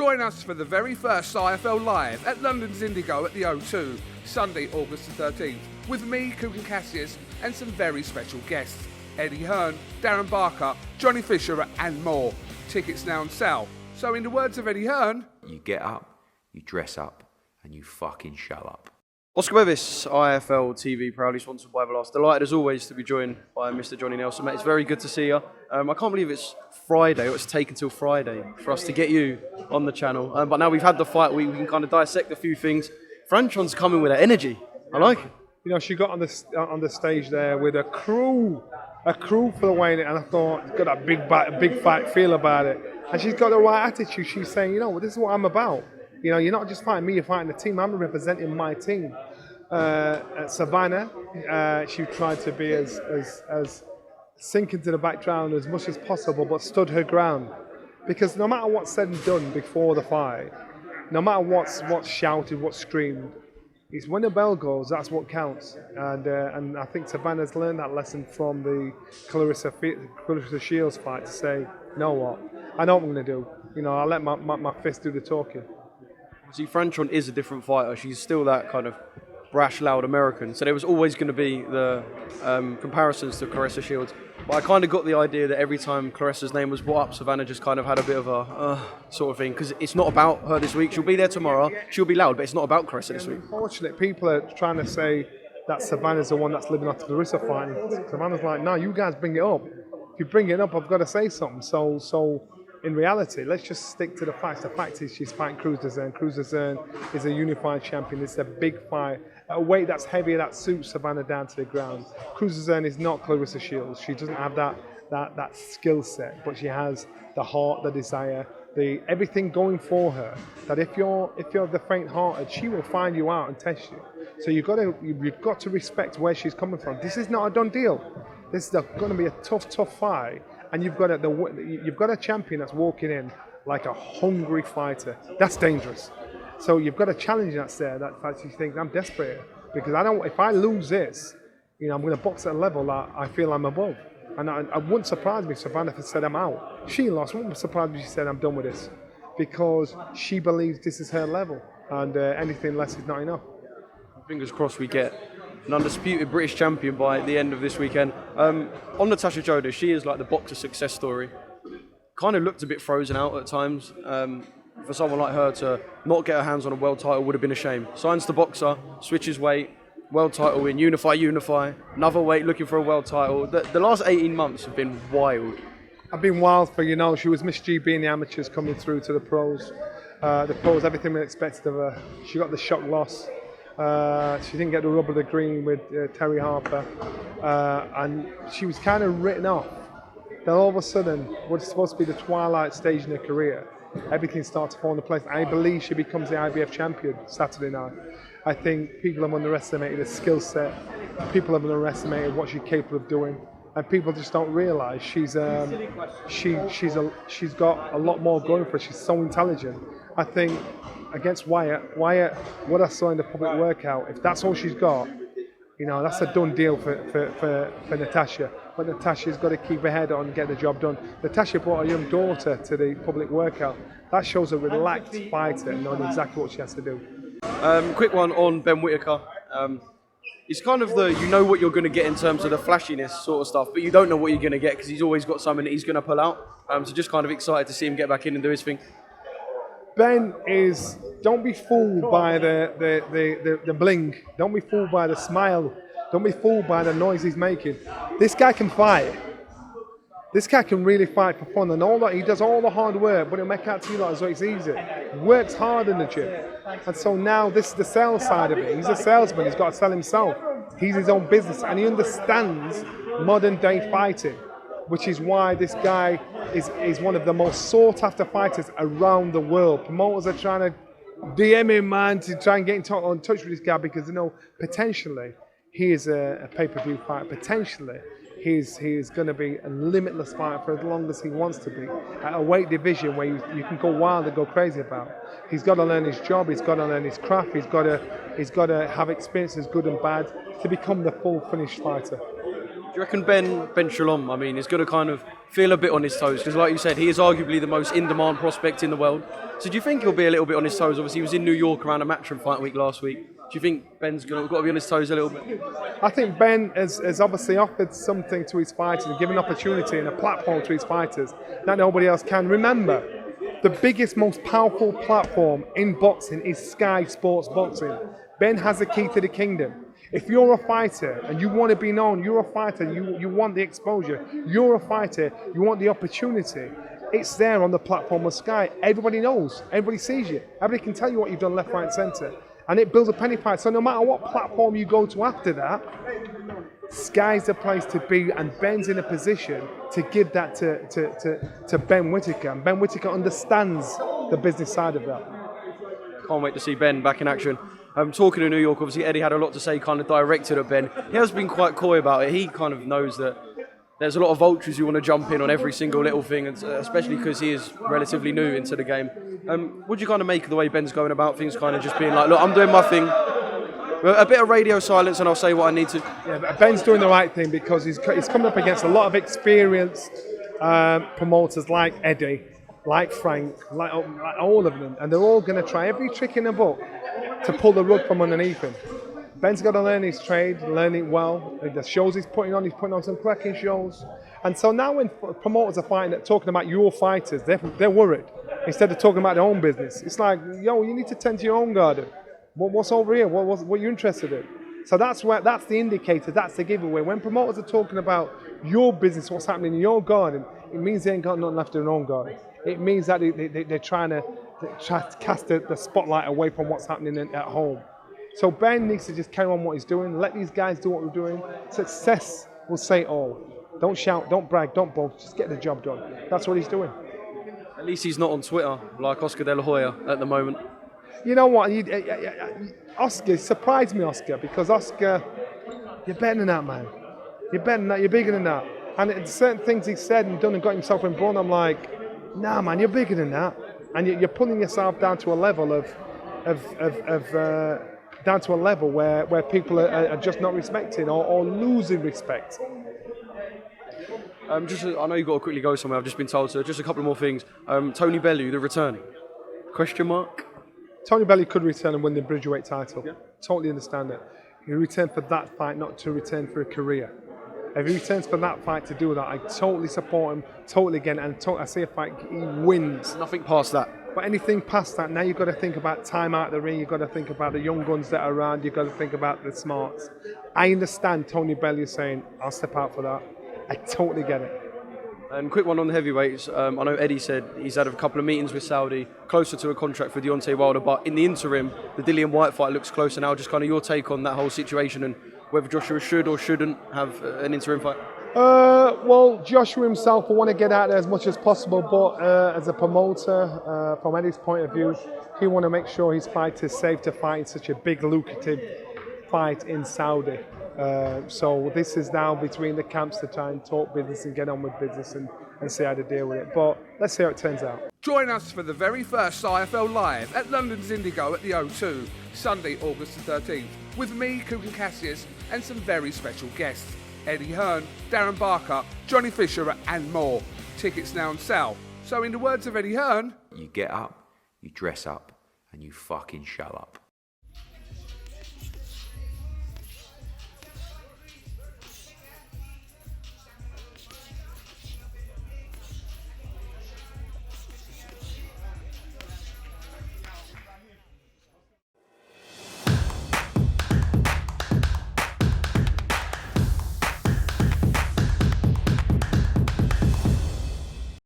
Join us for the very first IFL Live at London's Indigo at the O2, Sunday, August the 13th, with me, Kugan Cassius, and some very special guests. Eddie Hearn, Darren Barker, Johnny Fisher, and more. Tickets now on sale. So in the words of Eddie Hearn, you get up, you dress up, and you fucking show up. Oscar Bevis, IFL TV, proudly sponsored by Everlast. Delighted as always to be joined by Mr. Johnny Nelson. Mate, it's very good to see you. I can't believe it's Friday, or it's taken till Friday for us to get you on the channel. But now we've had the fight, we can kind of dissect a few things. Franchon's coming with that energy. I like it. You know, she got on the stage there with a crew for the weigh-in, and I thought, she's got that big fight feel about it. And she's got the right attitude. She's saying, you know, this is what I'm about. You know, you're not just fighting me, you're fighting the team. I'm representing my team. At Savannah, she tried to be as sink into the background as much as possible, but stood her ground. Because no matter what's said and done before the fight, no matter what's shouted, what's screamed, it's when the bell goes, that's what counts. And I think Savannah's learned that lesson from the Clarissa Shields fight to say, you know what, I know what I'm going to do. You know, I'll let my fist do the talking. See, Franchon is a different fighter. She's still that kind of brash, loud American. So there was always going to be the comparisons to Clarissa Shields. But I kind of got the idea that every time Clarissa's name was brought up, Savannah just kind of had a bit of a sort of thing. Because it's not about her this week. She'll be there tomorrow. She'll be loud, but it's not about Clarissa this week. Unfortunately, people are trying to say that Savannah's the one that's living off the Clarissa fight. Savannah's like, no, you guys bring it up. If you bring it up, I've got to say something. So in reality, let's just stick to the facts. The fact is she's fighting Cruz Dezern. Cruz Dezern is a unified champion. It's a big fight. A weight that's heavier, that suits Savannah down to the ground. Cruz Dezern is not Clarissa Shields. She doesn't have that skill set, but she has the heart, the desire, everything going for her. That if you're the faint-hearted, she will find you out and test you. So you've got to respect where she's coming from. This is not a done deal. This is going to be a tough fight. And you've got a champion that's walking in like a hungry fighter. That's dangerous. So you've got a challenge that's there. That fact you think I'm desperate because if I lose this, you know, I'm going to box at a level that I feel I'm above. And I wouldn't surprise me if Savannah said I'm out. She lost. Wouldn't surprise me if she said I'm done with this because she believes this is her level and anything less is not enough. Fingers crossed we get an undisputed British champion by the end of this weekend. On Natasha Joda, she is like the boxer success story. Kind of looked a bit frozen out at times. For someone like her to not get her hands on a world title would have been a shame. Signs the boxer, switches weight, world title win, unify, another weight looking for a world title. The last 18 months have been wild. I've been wild for, you know, she was Miss GB in the amateurs coming through to the pros. Everything we expected of her. She got the shock loss. She didn't get the rub of the green with Terry Harper, and she was kind of written off. Then all of a sudden, what's supposed to be the twilight stage in her career, everything starts to fall into place. I believe she becomes the IBF champion Saturday night. I think people have underestimated her skill set. People have underestimated what she's capable of doing, and people just don't realise she's got a lot more going for her. She's so intelligent. I think against Wyatt, what I saw in the public workout, if that's all she's got, you know, that's a done deal for Natasha. But Natasha's got to keep her head on and get the job done. Natasha brought her young daughter to the public workout. That shows a relaxed fighter knowing exactly what she has to do. Quick one on Ben Whittaker. It's kind of you know what you're going to get in terms of the flashiness sort of stuff, but you don't know what you're going to get because he's always got something that he's going to pull out. So just kind of excited to see him get back in and do his thing. Ben don't be fooled by the bling. Don't be fooled by the smile. Don't be fooled by the noise he's making. This guy can fight. This guy can really fight for fun and all that. He does all the hard work, but he'll make out to you like as though it's easy. He works hard in the gym. And so now this is the sales side of it. He's a salesman. He's got to sell himself. He's his own business and he understands modern day fighting, which is why this guy is one of the most sought after fighters around the world. Promoters are trying to DM him, man, to try and get in touch with this guy because they know potentially he is a pay-per-view fighter. Potentially he's going to be a limitless fighter for as long as he wants to be at a weight division where you can go wild and go crazy about. He's got to learn his job. He's got to learn his craft. He's got to have experiences, good and bad, to become the full finished fighter. Do you reckon Ben Shalom, I mean, is going to kind of feel a bit on his toes? Because like you said, he is arguably the most in-demand prospect in the world. So do you think he'll be a little bit on his toes? Obviously, he was in New York around a matchroom fight week last week. Do you think Ben's got to be on his toes a little bit? I think Ben has obviously offered something to his fighters and given opportunity and a platform to his fighters that nobody else can. Remember, the biggest, most powerful platform in boxing is Sky Sports Boxing. Ben has the key to the kingdom. If you're a fighter and you want to be known, you're a fighter, you want the exposure, you're a fighter, you want the opportunity, it's there on the platform of Sky. Everybody knows, everybody sees you, everybody can tell you what you've done left, right and centre. And it builds a penny pie. So no matter what platform you go to after that, Sky's the place to be, and Ben's in a position to give that to Ben Whittaker. And Ben Whittaker understands the business side of that. Can't wait to see Ben back in action. Talking to New York, obviously Eddie had a lot to say, kind of directed at Ben. He has been quite coy about it. He kind of knows that there's a lot of vultures who want to jump in on every single little thing, and especially because he is relatively new into the game. What do you kind of make of the way Ben's going about things, kind of just being like, look, I'm doing my thing, a bit of radio silence and I'll say what I need to? Yeah, but Ben's doing the right thing because he's coming up against a lot of experienced promoters like Eddie, like Frank, like all of them, and they're all going to try every trick in the book to pull the rug from underneath him. Ben's got to learn his trade, learn it well. The shows he's putting on some cracking shows. And so now when promoters are talking about your fighters, they're worried. Instead of talking about their own business. It's like, yo, you need to tend to your own garden. What's over here? What are you interested in? So that's the indicator, that's the giveaway. When promoters are talking about your business, what's happening in your garden, it means they ain't got nothing left in their own garden. It means that they're trying to cast the spotlight away from what's happening at home. So Ben needs to just carry on what he's doing, let these guys do what we're doing. Success will say it all. Don't shout, don't brag, don't boast, just get the job done. That's what he's doing. At least he's not on Twitter like Oscar De La Hoya at the moment. You know what, Oscar, surprised me, Oscar, because Oscar, you're better than that, man. You're better than that, you're bigger than that. And certain things he said and done and got himself in brawn, I'm like, nah, man, you're bigger than that. And you're pulling yourself down to a level where people are just not respecting or losing respect. I know you've got to quickly go somewhere, I've just been told, so just a couple more things. Tony Bellew, the return? Question mark? Tony Bellew could return and win the Bridgerweight title. Yeah. Totally understand that. He returned for that fight, not to return for a career. If he returns for that fight to do that, I totally support him, totally again, and I see a fight, he wins. Nothing past that. But anything past that, now you've got to think about time out of the ring, you've got to think about the young guns that are around, you've got to think about the smarts. I understand Tony Bellew saying, I'll step out for that. I totally get it. And quick one on the heavyweights. I know Eddie said he's had a couple of meetings with Saudi, closer to a contract for Deontay Wilder, but in the interim, the Dillian White fight looks closer now. Just kind of your take on that whole situation and whether Joshua should or shouldn't have an interim fight? Well, Joshua himself will want to get out there as much as possible, but as a promoter, from Eddie's point of view, he want to make sure his fight is safe to fight in such a big, lucrative fight in Saudi. So this is now between the camps to try and talk business and get on with business and see how to deal with it. But let's see how it turns out. Join us for the very first IFL Live at London's Indigo at the O2, Sunday, August the 13th, with me, Kugan Cassius, and some very special guests. Eddie Hearn, Darren Barker, Johnny Fisher and more. Tickets now on sale. So in the words of Eddie Hearn, You get up, you dress up, and you fucking shut up.